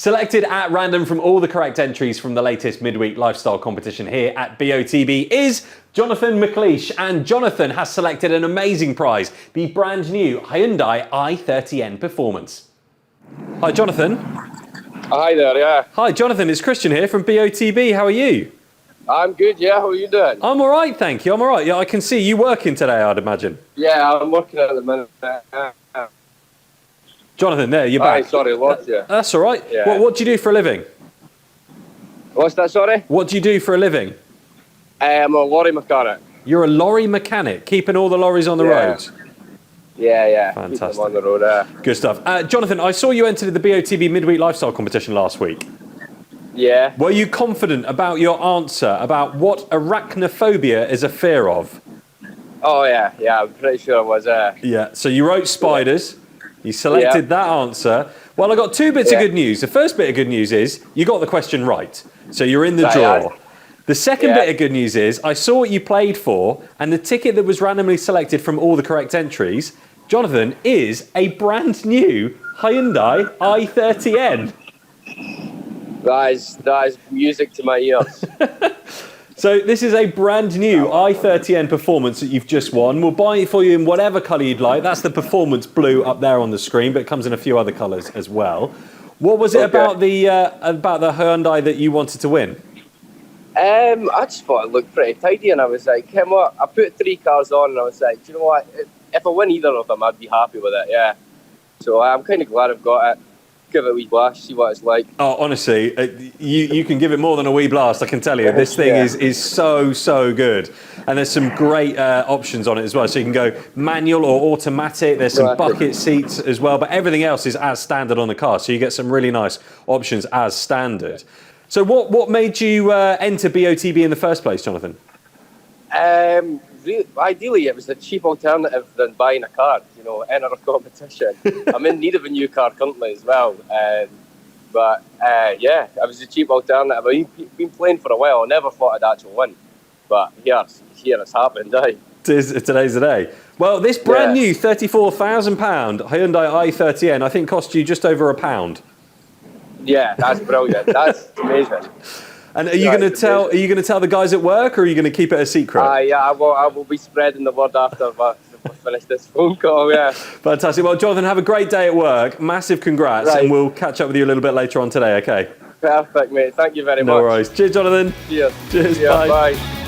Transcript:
Selected at random from all the correct entries from the latest midweek lifestyle competition here at BOTB is Jonathan McLeish. And Jonathan has selected an amazing prize, the brand new Hyundai i30N Performance. Hi, Jonathan. Hi there, yeah. Hi, Jonathan. It's Christian here from BOTB. How are you? I'm good, yeah. How are you doing? I'm all right, thank you. I'm all right. Yeah, I can see you working today, I'd imagine. Yeah, I'm working at the minute. Jonathan, there, you're back. Hi, sorry, lost you. That's all right. Yeah. What do you do for a living? What's that, sorry? What do you do for a living? I'm a lorry mechanic. You're a lorry mechanic, keeping all the lorries on the roads? Yeah. Fantastic. Keep them on the road, Good stuff. Jonathan, I saw you entered the BOTB Midweek Lifestyle Competition last week. Yeah. Were you confident about your answer, about what arachnophobia is a fear of? Oh, yeah, I'm pretty sure it was. Yeah, so you wrote spiders. You selected that answer. Well, I got two bits of good news. The first bit of good news is you got the question right. So you're in the draw. The second bit of good news is I saw what you played for, and the ticket that was randomly selected from all the correct entries, Jonathan, is a brand new Hyundai i30N. That is music to my ears. So this is a brand new i30N Performance that you've just won. We'll buy it for you in whatever colour you'd like. That's the Performance blue up there on the screen, but it comes in a few other colours as well. What was it about the Hyundai that you wanted to win? I just thought it looked pretty tidy, and I was like, you know what? I put 3 cars on, and I was like, you know what? If I win either of them, I'd be happy with it, yeah. So I'm kind of glad I've got it. Give it a wee blast, see what it's like. Oh, honestly, you can give it more than a wee blast, I can tell you. This thing is so good. And there's some great options on it as well. So you can go manual or automatic. There's some bucket seats as well, but everything else is as standard on the car. So you get some really nice options as standard. So what made you enter BOTB in the first place, Jonathan? Ideally, it was a cheap alternative than buying a car, enter a competition. I'm in need of a new car currently as well. But it was a cheap alternative. I've been playing for a while. I never thought I'd actually win. But here it's happened, aye. Today's the day. Well, this brand new £34,000 Hyundai i30N, I think cost you just over £1. Yeah, that's brilliant. That's amazing. And are you going to tell the guys at work, or are you going to keep it a secret? I will be spreading the word after we finish this phone call. Yeah. Fantastic. Well, Jonathan, have a great day at work. Massive congrats, and we'll catch up with you a little bit later on today. Okay. Perfect, mate. Thank you very much. No worries. Cheers, Jonathan. Cheers. Cheers. Bye.